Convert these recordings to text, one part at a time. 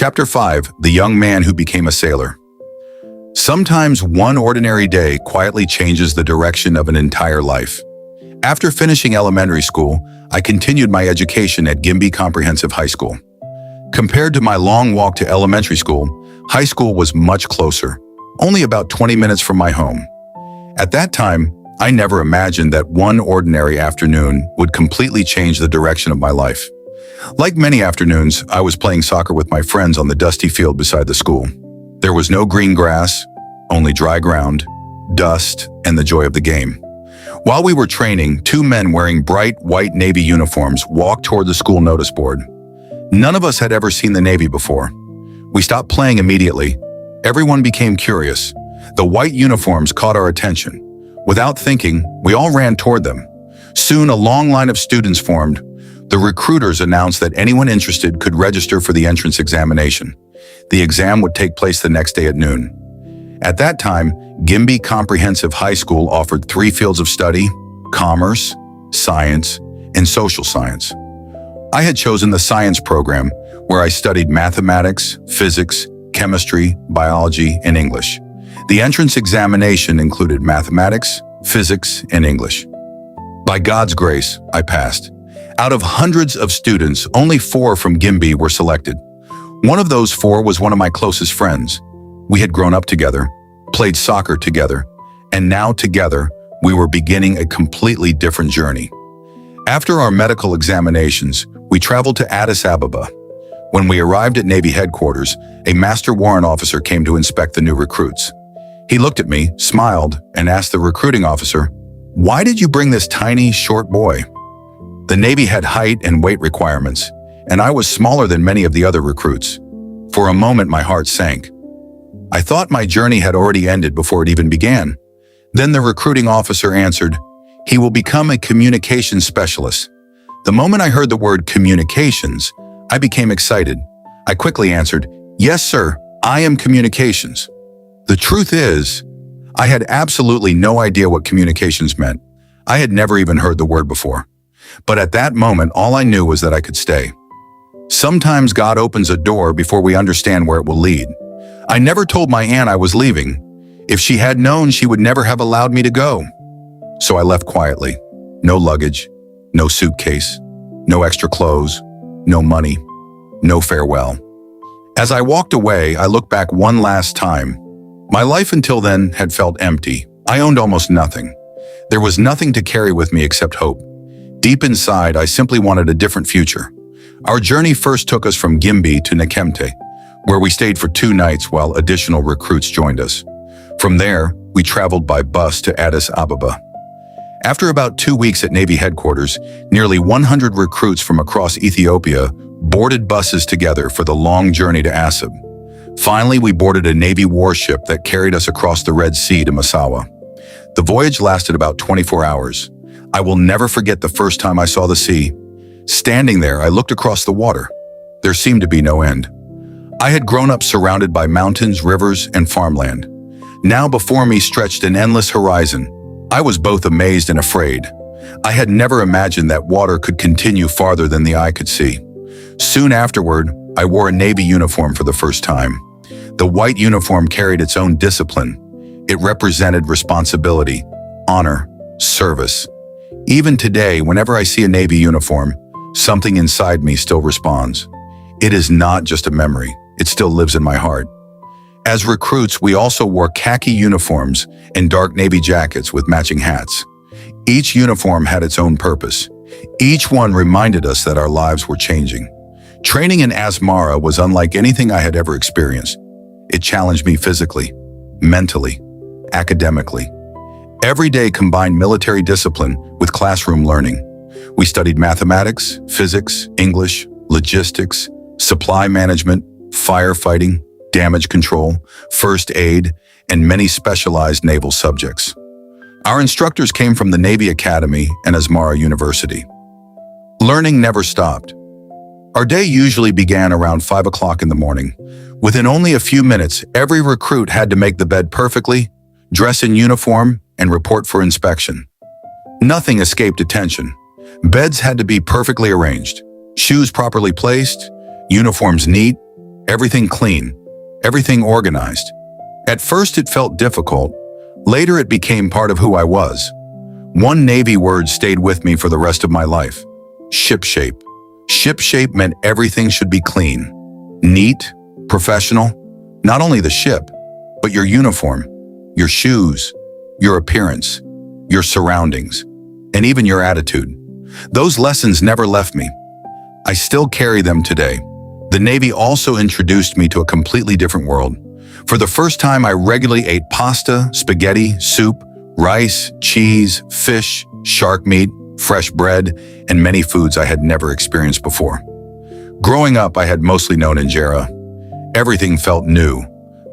Chapter 5: The Young Man Who Became a Sailor. Sometimes one ordinary day quietly changes the direction of an entire life. After finishing elementary school, I continued my education at Gimby Comprehensive High School. Compared to my long walk to elementary school, high school was much closer, only about 20 minutes from my home. At that time, I never imagined that one ordinary afternoon would completely change the direction of my life. Like many afternoons, I was playing soccer with my friends on the dusty field beside the school. There was no green grass, only dry ground, dust, and the joy of the game. While we were training, two men wearing bright white Navy uniforms walked toward the school notice board. None of us had ever seen the Navy before. We stopped playing immediately. Everyone became curious. The white uniforms caught our attention. Without thinking, we all ran toward them. Soon, a long line of students formed. The recruiters announced that anyone interested could register for the entrance examination. The exam would take place the next day at noon. At that time, Gimby Comprehensive High School offered 3 fields of study: commerce, science, and social science. I had chosen the science program, where I studied mathematics, physics, chemistry, biology, and English. The entrance examination included mathematics, physics, and English. By God's grace, I passed. Out of hundreds of students, only 4 from Gimby were selected. One of those 4 was one of my closest friends. We had grown up together, played soccer together, and now together, we were beginning a completely different journey. After our medical examinations, we traveled to Addis Ababa. When we arrived at Navy headquarters, a master warrant officer came to inspect the new recruits. He looked at me, smiled, and asked the recruiting officer, "Why did you bring this tiny, short boy?" The Navy had height and weight requirements, and I was smaller than many of the other recruits. For a moment, my heart sank. I thought my journey had already ended before it even began. Then the recruiting officer answered, "He will become a communications specialist." The moment I heard the word communications, I became excited. I quickly answered, "Yes, sir, I am communications." The truth is, I had absolutely no idea what communications meant. I had never even heard the word before. But at that moment, all I knew was that I could stay. Sometimes God opens a door before we understand where it will lead. I never told my aunt I was leaving. If she had known, she would never have allowed me to go. So I left quietly. No luggage, no suitcase, no extra clothes, no money, no farewell. As I walked away, I looked back one last time. My life until then had felt empty. I owned almost nothing. There was nothing to carry with me except hope. Deep inside, I simply wanted a different future. Our journey first took us from Gimby to Nekemte, where we stayed for 2 nights while additional recruits joined us. From there, we traveled by bus to Addis Ababa. After about 2 weeks at Navy headquarters, nearly 100 recruits from across Ethiopia boarded buses together for the long journey to Asab. Finally, we boarded a Navy warship that carried us across the Red Sea to Massawa. The voyage lasted about 24 hours. I will never forget the first time I saw the sea. Standing there, I looked across the water. There seemed to be no end. I had grown up surrounded by mountains, rivers, and farmland. Now before me stretched an endless horizon. I was both amazed and afraid. I had never imagined that water could continue farther than the eye could see. Soon afterward, I wore a Navy uniform for the first time. The white uniform carried its own discipline. It represented responsibility, honor, service. Even today, whenever I see a Navy uniform, something inside me still responds. It is not just a memory, it still lives in my heart. As recruits, we also wore khaki uniforms and dark navy jackets with matching hats. Each uniform had its own purpose. Each one reminded us that our lives were changing. Training in Asmara was unlike anything I had ever experienced. It challenged me physically, mentally, academically. Every day combined military discipline with classroom learning. We studied mathematics, physics, English, logistics, supply management, firefighting, damage control, first aid, and many specialized naval subjects. Our instructors came from the Navy Academy and Asmara University. Learning never stopped. Our day usually began around 5 o'clock in the morning. Within only a few minutes, every recruit had to make the bed perfectly, dress in uniform, and report for inspection. Nothing escaped attention. Beds had to be perfectly arranged, shoes properly placed, uniforms neat, Everything clean, everything organized. At first it felt difficult. Later it became part of who I was. One Navy word stayed with me for the rest of my life. Shipshape. Shipshape meant everything should be clean, neat, professional. Not only the ship, but your uniform, your shoes, your appearance, your surroundings, and even your attitude. Those lessons never left me. I still carry them today. The Navy also introduced me to a completely different world. For the first time, I regularly ate pasta, spaghetti, soup, rice, cheese, fish, shark meat, fresh bread, and many foods I had never experienced before. Growing up, I had mostly known injera. Everything felt new.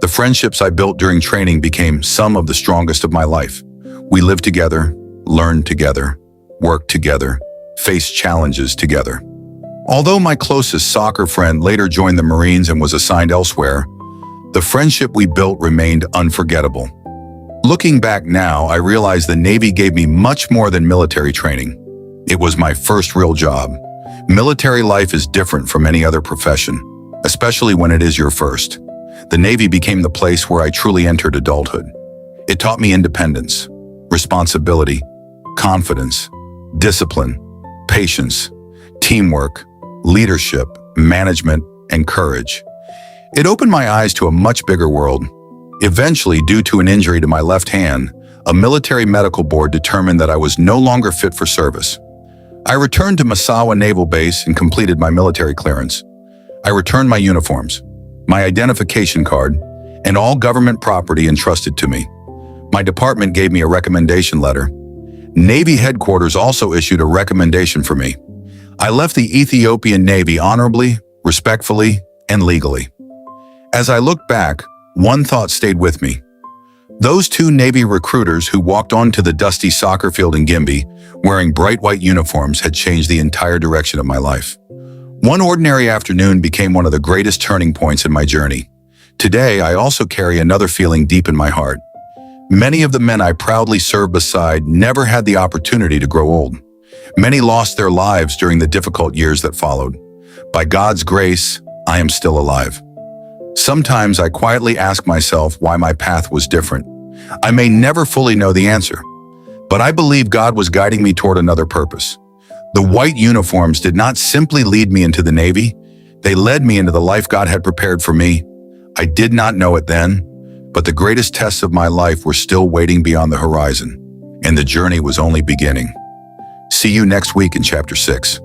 The friendships I built during training became some of the strongest of my life. We lived together, learned together, worked together, faced challenges together. Although my closest soccer friend later joined the Marines and was assigned elsewhere, the friendship we built remained unforgettable. Looking back now, I realize the Navy gave me much more than military training. It was my first real job. Military life is different from any other profession, especially when it is your first. The Navy became the place where I truly entered adulthood. It taught me independence, responsibility, confidence, discipline, patience, teamwork, leadership, management, and courage. It opened my eyes to a much bigger world. Eventually, due to an injury to my left hand, a military medical board determined that I was no longer fit for service. I returned to Misawa Naval Base and completed my military clearance. I returned my uniforms, my identification card, and all government property entrusted to me. My department gave me a recommendation letter. Navy headquarters also issued a recommendation for me. I left the Ethiopian Navy honorably, respectfully, and legally. As I look back, one thought stayed with me. Those two Navy recruiters who walked onto the dusty soccer field in Gimbi, wearing bright white uniforms, had changed the entire direction of my life. One ordinary afternoon became one of the greatest turning points in my journey. Today, I also carry another feeling deep in my heart. Many of the men I proudly served beside never had the opportunity to grow old. Many lost their lives during the difficult years that followed. By God's grace, I am still alive. Sometimes I quietly ask myself why my path was different. I may never fully know the answer, but I believe God was guiding me toward another purpose. The white uniforms did not simply lead me into the Navy. They led me into the life God had prepared for me. I did not know it then, but the greatest tests of my life were still waiting beyond the horizon, and the journey was only beginning. See you next week in Chapter 6.